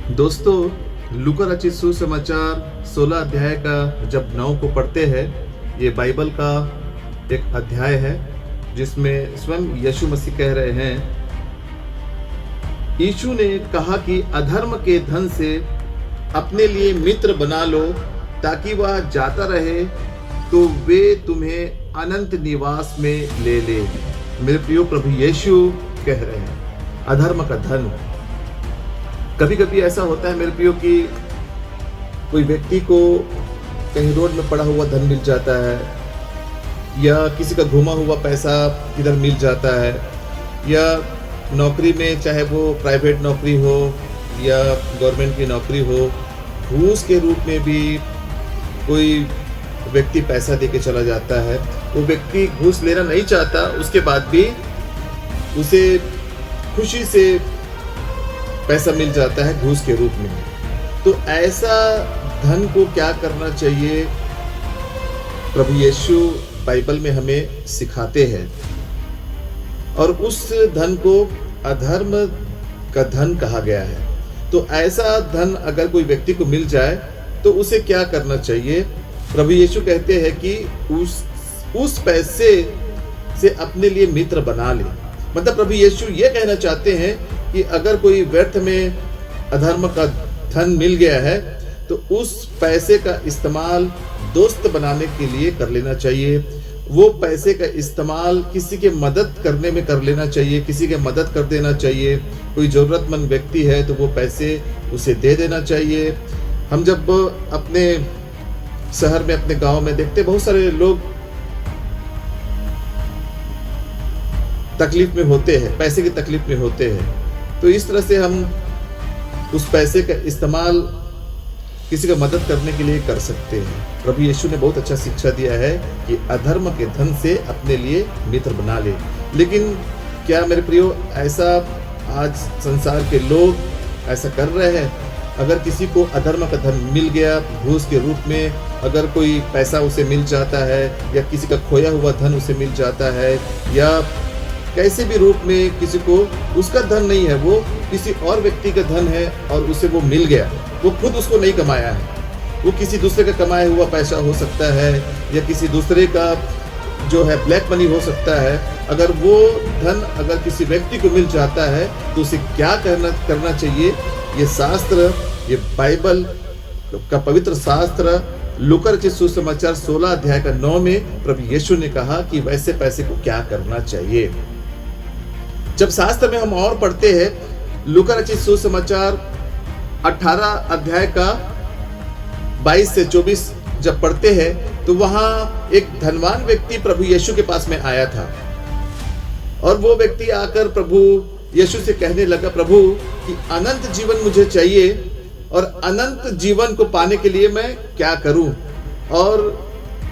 दोस्तों, लूका रचित सुसमाचार 16 अध्याय का जब 9 को पढ़ते हैं, ये बाइबल का एक अध्याय है जिसमें स्वयं यीशु मसीह कह रहे हैं। यीशु ने कहा कि अधर्म के धन से अपने लिए मित्र बना लो ताकि वह जाता रहे तो वे तुम्हें अनंत निवास में ले ले। मेरे प्रिय प्रभु यीशु कह रहे हैं अधर्म का धन। कभी कभी ऐसा होता है मेरे प्रियो कि कोई व्यक्ति को कहीं रोड में पड़ा हुआ धन मिल जाता है, या किसी का घुमा हुआ पैसा किधर मिल जाता है, या नौकरी में, चाहे वो प्राइवेट नौकरी हो या गवर्नमेंट की नौकरी हो, घूस के रूप में भी कोई व्यक्ति पैसा देके चला जाता है। वो व्यक्ति घूस लेना नहीं चाहता, उसके बाद भी उसे खुशी से पैसा मिल जाता है घूस के रूप में। तो ऐसा धन को क्या करना चाहिए, प्रभु यीशु बाइबल में हमें सिखाते हैं। और उस धन को अधर्म का धन कहा गया है। तो ऐसा धन अगर कोई व्यक्ति को मिल जाए तो उसे क्या करना चाहिए। प्रभु यीशु कहते हैं कि उस पैसे से अपने लिए मित्र बना ले। मतलब प्रभु यीशु ये कहना चाहते हैं कि अगर कोई व्यर्थ में अधर्म का धन मिल गया है तो उस पैसे का इस्तेमाल दोस्त बनाने के लिए कर लेना चाहिए। वो पैसे का इस्तेमाल किसी के मदद करने में कर लेना चाहिए, किसी के मदद कर देना चाहिए। कोई ज़रूरतमंद व्यक्ति है तो वो पैसे उसे दे देना चाहिए। हम जब अपने शहर में, अपने गांव में देखते बहुत सारे लोग तकलीफ में होते हैं, पैसे की तकलीफ में होते हैं। तो इस तरह से हम उस पैसे का इस्तेमाल किसी का मदद करने के लिए कर सकते हैं। प्रभु यीशु ने बहुत अच्छा शिक्षा दिया है कि अधर्म के धन से अपने लिए मित्र बना ले। लेकिन क्या मेरे प्रियो, ऐसा आज संसार के लोग ऐसा कर रहे हैं? अगर किसी को अधर्म का धन मिल गया घूस के रूप में, अगर कोई पैसा उसे मिल जाता है, या किसी का खोया हुआ धन उसे मिल जाता है, या कैसे भी रूप में किसी को उसका धन नहीं है, वो किसी और व्यक्ति का धन है और उसे वो मिल गया, वो खुद उसको नहीं कमाया है, वो किसी दूसरे का कमाया हुआ पैसा हो सकता है, या किसी दूसरे का जो है ब्लैक मनी हो सकता है। अगर वो धन अगर किसी व्यक्ति को मिल जाता है तो उसे क्या करना चाहिए। ये शास्त्र, ये बाइबल का पवित्र शास्त्र लूका रचित सुसमाचार 16 अध्याय का 9 में प्रभु यीशु ने कहा कि वैसे पैसे को क्या करना चाहिए। जब शास्त्र में हम और पढ़ते हैं, लूका रचित सुसमाचार 18 अध्याय का 22 से 24 जब पढ़ते हैं तो वहां एक धनवान व्यक्ति प्रभु यीशु के पास में आया था। और वो व्यक्ति आकर प्रभु यीशु से कहने लगा, प्रभु कि अनंत जीवन मुझे चाहिए, और अनंत जीवन को पाने के लिए मैं क्या करूं। और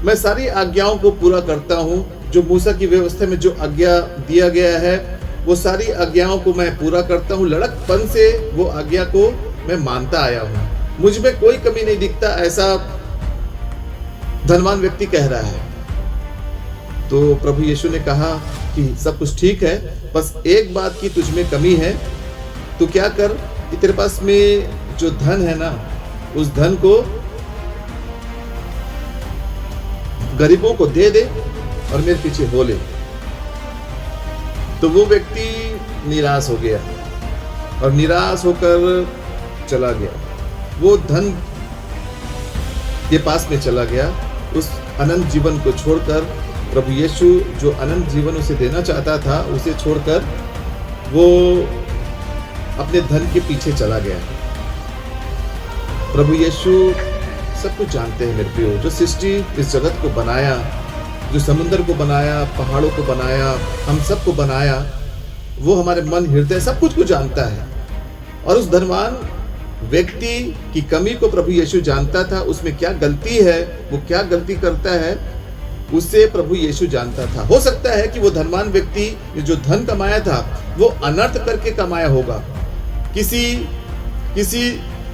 मैं सारी आज्ञाओं को पूरा करता हूं, जो मूसा की व्यवस्था में जो आज्ञा दिया गया है वो सारी आज्ञाओं को मैं पूरा करता हूं। लड़कपन से वो आज्ञा को मैं मानता आया हूं, मुझ में कोई कमी नहीं दिखता, ऐसा धनवान व्यक्ति कह रहा है। तो प्रभु यीशु ने कहा कि सब कुछ ठीक है, बस एक बात की तुझ में कमी है। तो क्या कर कि तेरे पास में जो धन है ना, उस धन को गरीबों को दे दे और मेरे पीछे हो ले। तो वो व्यक्ति निराश हो गया और निराश होकर चला गया। वो धन के पास में चला गया, उस अनंत जीवन को छोड़कर। प्रभु यीशु जो अनंत जीवन उसे देना चाहता था उसे छोड़कर वो अपने धन के पीछे चला गया। प्रभु यीशु सब कुछ जानते हैं मेरे प्रियो। जो सृष्टि, इस जगत को बनाया, जो समुद्र को बनाया, पहाड़ों को बनाया, हम सबको बनाया, वो हमारे मन, हृदय, सब कुछ को जानता है। और उस धनवान व्यक्ति की कमी को प्रभु यीशु जानता था। उसमें क्या गलती है, वो क्या गलती करता है, उसे प्रभु यीशु जानता था। हो सकता है कि वो धनवान व्यक्ति जो धन कमाया था वो अनर्थ करके कमाया होगा, किसी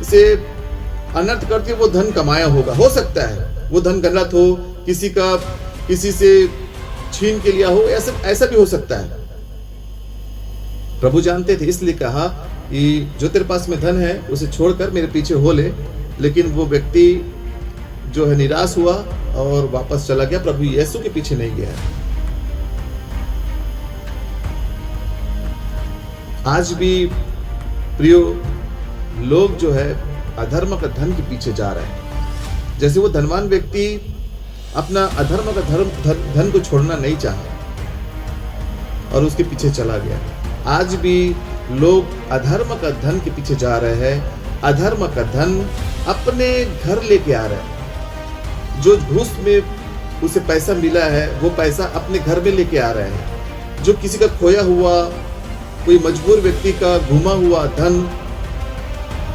से अनर्थ करके वो धन कमाया होगा। हो सकता है वो धन गलत हो, किसी से छीन के लिया हो, ऐसा भी हो सकता है। प्रभु जानते थे, इसलिए कहा कि जो तेरे पास में धन है उसे छोड़कर मेरे पीछे हो ले। लेकिन वो व्यक्ति जो है निराश हुआ और वापस चला गया, प्रभु यीशु के पीछे नहीं गया। आज भी प्रियो लोग जो है अधर्म का धन के पीछे जा रहे हैं। जैसे वो धनवान व्यक्ति अपना अधर्म का धन को छोड़ना नहीं चाहा और उसके पीछे चला गया। आज भी लोग अधर्म का धन के पीछे जा रहे हैं। अधर्म का धन अपने घर लेके आ रहे हैं। जो घूस में उसे पैसा मिला है वो पैसा अपने घर में लेके आ रहे हैं। जो किसी का खोया हुआ, कोई मजबूर व्यक्ति का घुमा हुआ धन,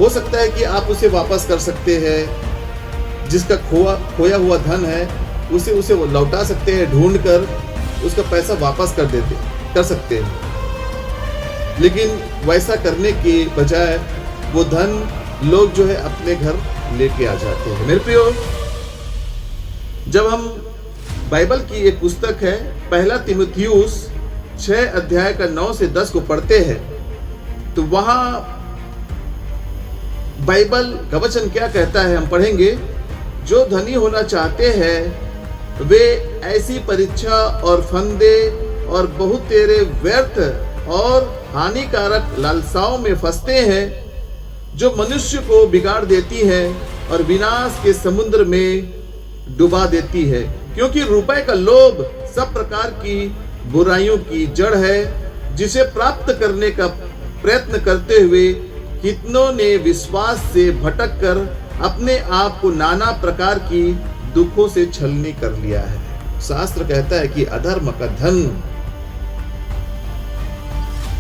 हो सकता है कि आप उसे वापस कर सकते हैं। जिसका खोया हुआ धन है उसे वो लौटा सकते हैं, ढूंढ कर उसका पैसा वापस कर सकते हैं। लेकिन वैसा करने के बजाय वो धन लोग जो है अपने घर लेके आ जाते हैं। मेरे प्रियो, जब हम बाइबल की एक पुस्तक है पहला तीमुथियुस 6 अध्याय का 9 से 10 को पढ़ते हैं तो वहां बाइबल का वचन क्या कहता है हम पढ़ेंगे। जो धनी होना चाहते हैं वे ऐसी परीक्षा और फंदे और बहुत तेरे व्यर्थ और हानिकारक लालसाओं में फंसते हैं जो मनुष्य को बिगाड़ देती है और विनाश के समुद्र में डुबा देती है। क्योंकि रुपए का लोभ सब प्रकार की बुराइयों की जड़ है, जिसे प्राप्त करने का प्रयत्न करते हुए कितनों ने विश्वास से भटक कर अपने आप को नाना प्रकार की दुखों से छलनी कर लिया है। शास्त्र कहता है कि अधर्म का धन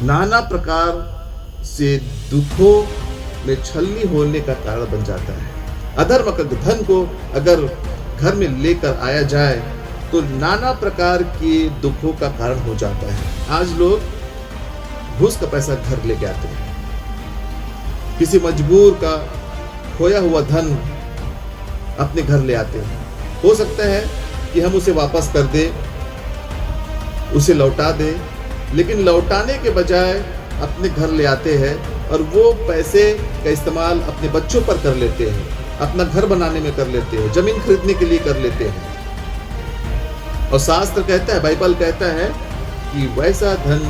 नाना प्रकार से दुखों में छलनी होने का कारण बन जाता है। अधर्म का धन को अगर घर में लेकर आया जाए तो नाना प्रकार के दुखों का कारण हो जाता है। आज लोग घूस का पैसा घर लेके आते हैं। किसी मजबूर का खोया हुआ धन अपने घर ले आते हैं। हो सकता है कि हम उसे वापस कर दे, उसे लौटा दे, लेकिन लौटाने के बजाय अपने घर ले आते हैं और वो पैसे का इस्तेमाल अपने बच्चों पर कर लेते हैं, अपना घर बनाने में कर लेते हैं, जमीन खरीदने के लिए कर लेते हैं। और शास्त्र कहता है, बाइबल कहता है कि वैसा धन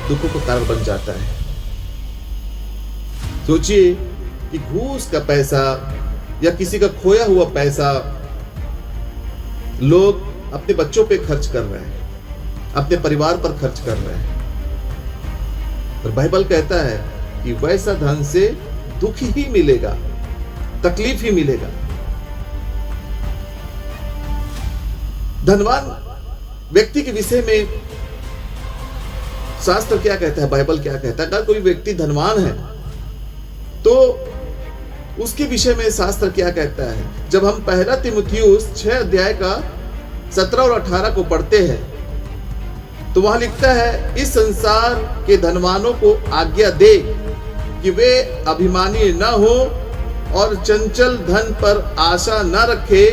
दुखों का कारण बन जाता है। सोचिए कि घूस का पैसा या किसी का खोया हुआ पैसा लोग अपने बच्चों पे खर्च कर रहे हैं, अपने परिवार पर खर्च कर रहे हैं। और बाइबल कहता है कि वैसा धन से दुख ही मिलेगा, तकलीफ ही मिलेगा। धनवान व्यक्ति के विषय में शास्त्र क्या कहता है, बाइबल क्या कहता है? अगर कोई व्यक्ति धनवान है तो उसके विषय में शास्त्र क्या कहता है? जब हम पहला तीमुथियुस 6 अध्याय का 17 और 18 को पढ़ते हैं तो वहां लिखता है, इस संसार के धनवानों को आज्ञा दे कि वे अभिमानी न हो और चंचल धन पर आशा न रखे,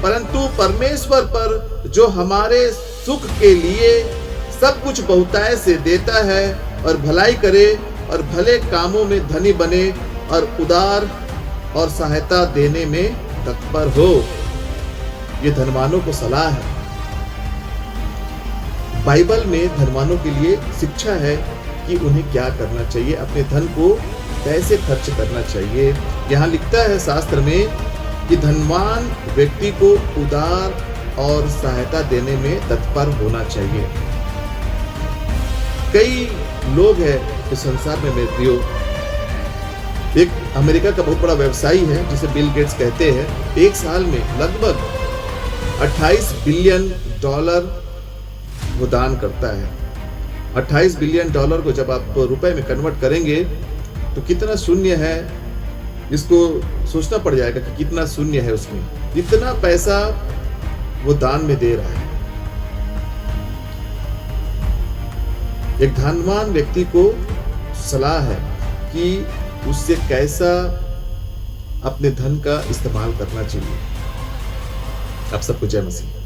परंतु परमेश्वर पर जो हमारे सुख के लिए सब कुछ बहुतायत से देता है और भलाई करे और भले कामों में धनी बने और उदार और सहायता देने में तत्पर हो। ये धनवानों को सलाह है। बाइबल में धनवानों के लिए शिक्षा है कि उन्हें क्या करना चाहिए, अपने धन को कैसे खर्च करना चाहिए। यहाँ लिखता है शास्त्र में कि धनवान व्यक्ति को उदार और सहायता देने में तत्पर होना चाहिए। कई लोग हैं इस संसार में, मेरे प्रियो, एक अमेरिका का बहुत बड़ा व्यवसायी है जिसे बिल गेट्स कहते हैं, एक साल में लगभग 28 बिलियन डॉलर वो दान करता है। 28 बिलियन डॉलर को जब आप रुपए में कन्वर्ट करेंगे तो कितना शून्य है, इसको सोचना पड़ जाएगा कि कितना शून्य है उसमें। इतना पैसा वो दान में दे रहा है। एक धनवान व्यक्ति को सलाह है कि उससे कैसा अपने धन का इस्तेमाल करना चाहिए। आप सबको जय मसीह।